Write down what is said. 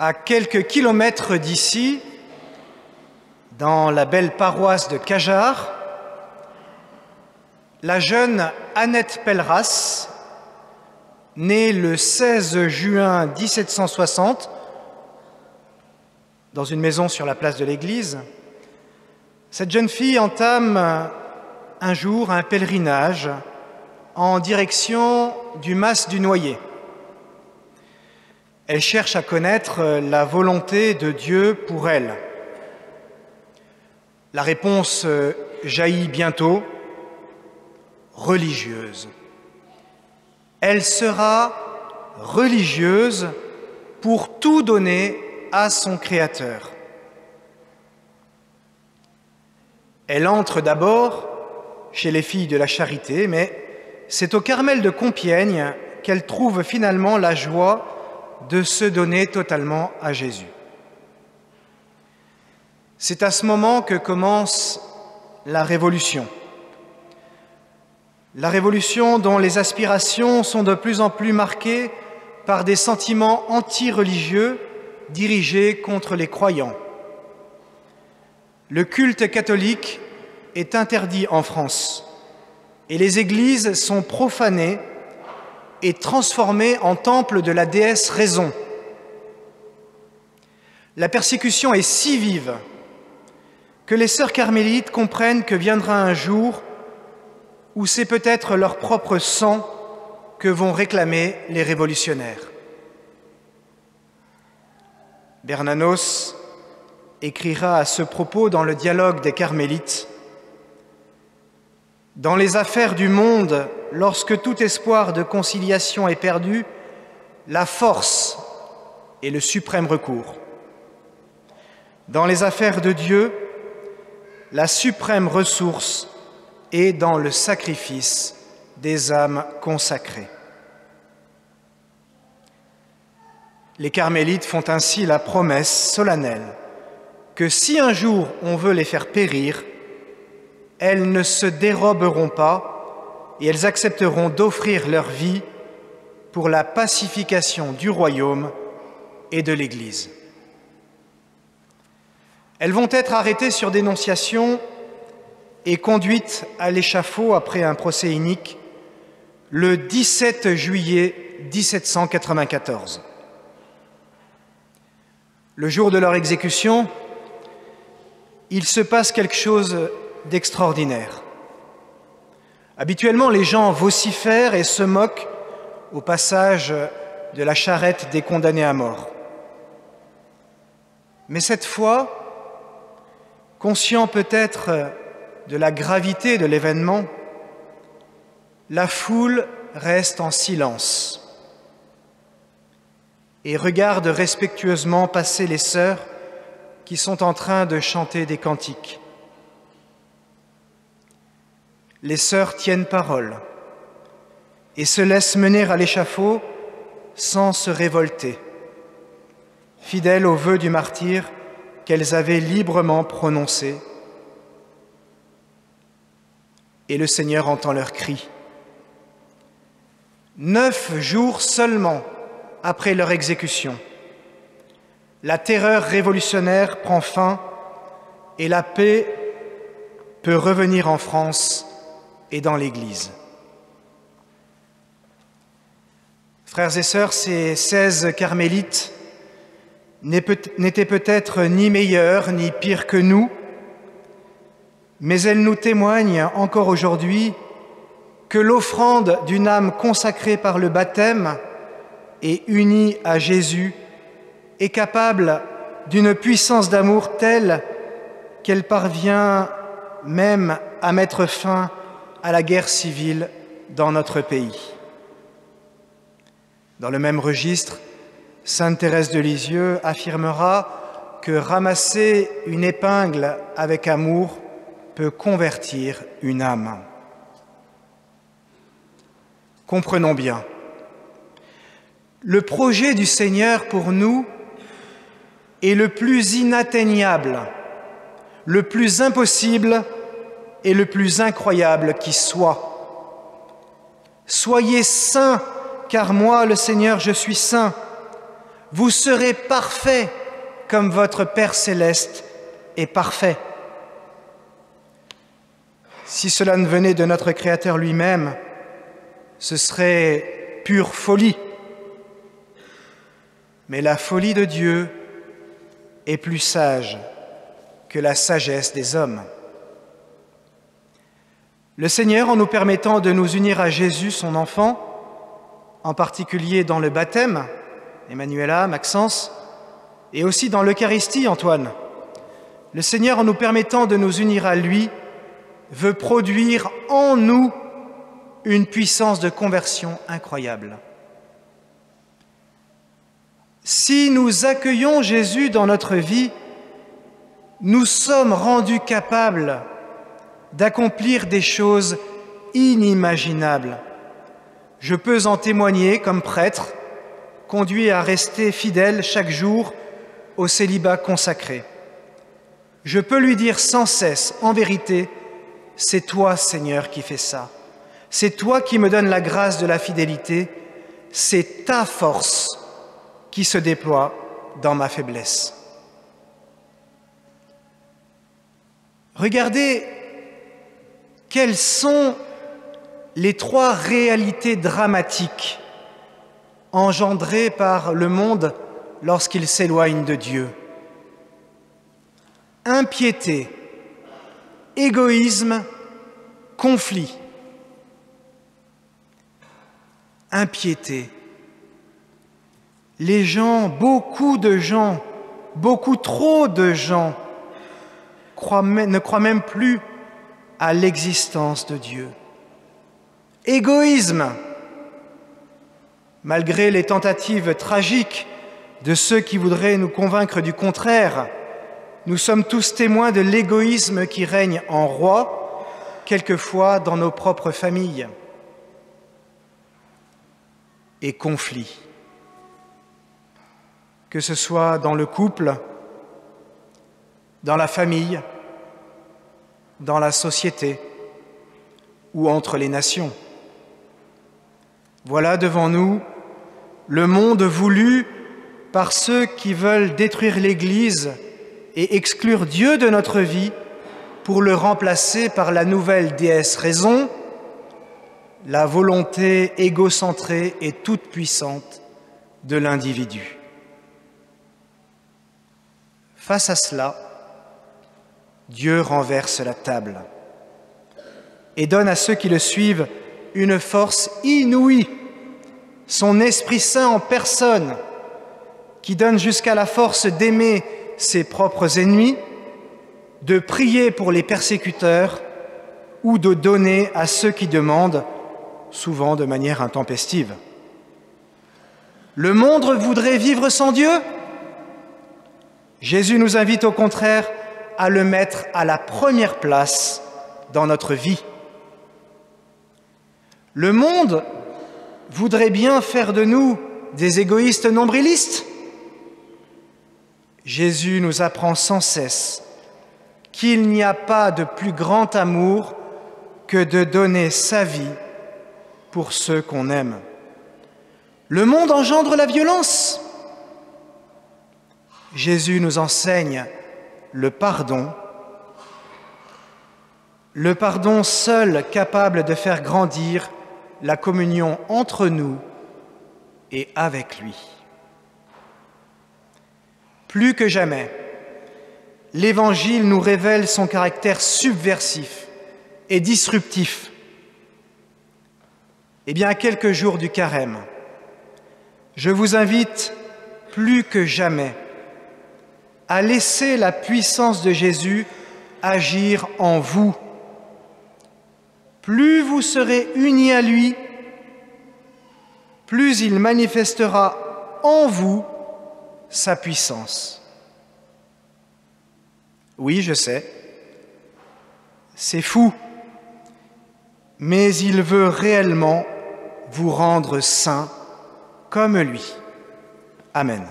À quelques kilomètres d'ici, dans la belle paroisse de Cajarc, la jeune Annette Pelleras, née le 16 juin 1760, dans une maison sur la place de l'église, cette jeune fille entame un jour un pèlerinage en direction du mas du Noyer. Elle cherche à connaître la volonté de Dieu pour elle. La réponse jaillit bientôt, religieuse. Elle sera religieuse pour tout donner à son Créateur. Elle entre d'abord chez les filles de la Charité, mais c'est au Carmel de Compiègne qu'elle trouve finalement la joie de se donner totalement à Jésus. C'est à ce moment que commence la Révolution. La Révolution dont les aspirations sont de plus en plus marquées par des sentiments anti-religieux dirigés contre les croyants. Le culte catholique est interdit en France et les églises sont profanées et transformées en temple de la déesse Raison. La persécution est si vive que les sœurs carmélites comprennent que viendra un jour où c'est peut-être leur propre sang que vont réclamer les révolutionnaires. Bernanos écrira à ce propos dans le Dialogue des Carmélites : « Dans les affaires du monde, lorsque tout espoir de conciliation est perdu, la force est le suprême recours. Dans les affaires de Dieu, la suprême ressource est dans le sacrifice des âmes consacrées. » Les carmélites font ainsi la promesse solennelle que si un jour on veut les faire périr, elles ne se déroberont pas et elles accepteront d'offrir leur vie pour la pacification du royaume et de l'Église. Elles vont être arrêtées sur dénonciation et conduites à l'échafaud après un procès inique le 17 juillet 1794. Le jour de leur exécution, il se passe quelque chose d'extraordinaire. Habituellement, les gens vocifèrent et se moquent au passage de la charrette des condamnés à mort. Mais cette fois, conscient peut-être de la gravité de l'événement, la foule reste en silence et regarde respectueusement passer les sœurs qui sont en train de chanter des cantiques. Les sœurs tiennent parole et se laissent mener à l'échafaud sans se révolter, fidèles aux vœux du martyr qu'elles avaient librement prononcés. Et le Seigneur entend leurs cris. 9 jours seulement après leur exécution, la terreur révolutionnaire prend fin et la paix peut revenir en France et dans l'Église. Frères et sœurs, ces 16 carmélites n'étaient peut-être ni meilleures ni pires que nous, mais elles nous témoignent encore aujourd'hui que l'offrande d'une âme consacrée par le baptême et unie à Jésus est capable d'une puissance d'amour telle qu'elle parvient même à mettre fin à la guerre civile dans notre pays. Dans le même registre, sainte Thérèse de Lisieux affirmera que ramasser une épingle avec amour peut convertir une âme. Comprenons bien, le projet du Seigneur pour nous est le plus inatteignable, le plus impossible et le plus incroyable qui soit. Soyez saints, car moi, le Seigneur, je suis saint. Vous serez parfaits comme votre Père céleste est parfait. Si cela ne venait de notre Créateur lui-même, ce serait pure folie. Mais la folie de Dieu est plus sage que la sagesse des hommes. Le Seigneur, en nous permettant de nous unir à Jésus, son enfant, en particulier dans le baptême, Emmanuela, Maxence, et aussi dans l'Eucharistie, Antoine, le Seigneur, en nous permettant de nous unir à lui, veut produire en nous une puissance de conversion incroyable. Si nous accueillons Jésus dans notre vie, nous sommes rendus capables d'accomplir des choses inimaginables. Je peux en témoigner comme prêtre, conduit à rester fidèle chaque jour au célibat consacré. Je peux lui dire sans cesse, en vérité, « C'est toi, Seigneur, qui fais ça. C'est toi qui me donnes la grâce de la fidélité. C'est ta force qui se déploie dans ma faiblesse. » Regardez quelles sont les trois réalités dramatiques engendrées par le monde lorsqu'il s'éloigne de Dieu. Impiété, égoïsme, conflit. Impiété. Les gens, beaucoup de gens, beaucoup trop de gens ne croient même plus à l'existence de Dieu. Égoïsme. Malgré les tentatives tragiques de ceux qui voudraient nous convaincre du contraire, nous sommes tous témoins de l'égoïsme qui règne en roi, quelquefois dans nos propres familles. Et conflit. Que ce soit dans le couple, dans la famille, dans la société ou entre les nations. Voilà devant nous le monde voulu par ceux qui veulent détruire l'Église et exclure Dieu de notre vie pour le remplacer par la nouvelle déesse raison, la volonté égocentrée et toute puissante de l'individu. Face à cela, Dieu renverse la table et donne à ceux qui le suivent une force inouïe, son Esprit Saint en personne, qui donne jusqu'à la force d'aimer ses propres ennemis, de prier pour les persécuteurs ou de donner à ceux qui demandent, souvent de manière intempestive. Le monde voudrait vivre sans Dieu ? Jésus nous invite au contraire à le mettre à la première place dans notre vie. Le monde voudrait bien faire de nous des égoïstes nombrilistes. Jésus nous apprend sans cesse qu'il n'y a pas de plus grand amour que de donner sa vie pour ceux qu'on aime. Le monde engendre la violence. Jésus nous enseigne le pardon seul capable de faire grandir la communion entre nous et avec lui. Plus que jamais, l'Évangile nous révèle son caractère subversif et disruptif. Eh bien, à quelques jours du carême, je vous invite plus que jamais à laisser la puissance de Jésus agir en vous. Plus vous serez unis à lui, plus il manifestera en vous sa puissance. Oui, je sais, c'est fou, mais il veut réellement vous rendre saints comme lui. Amen.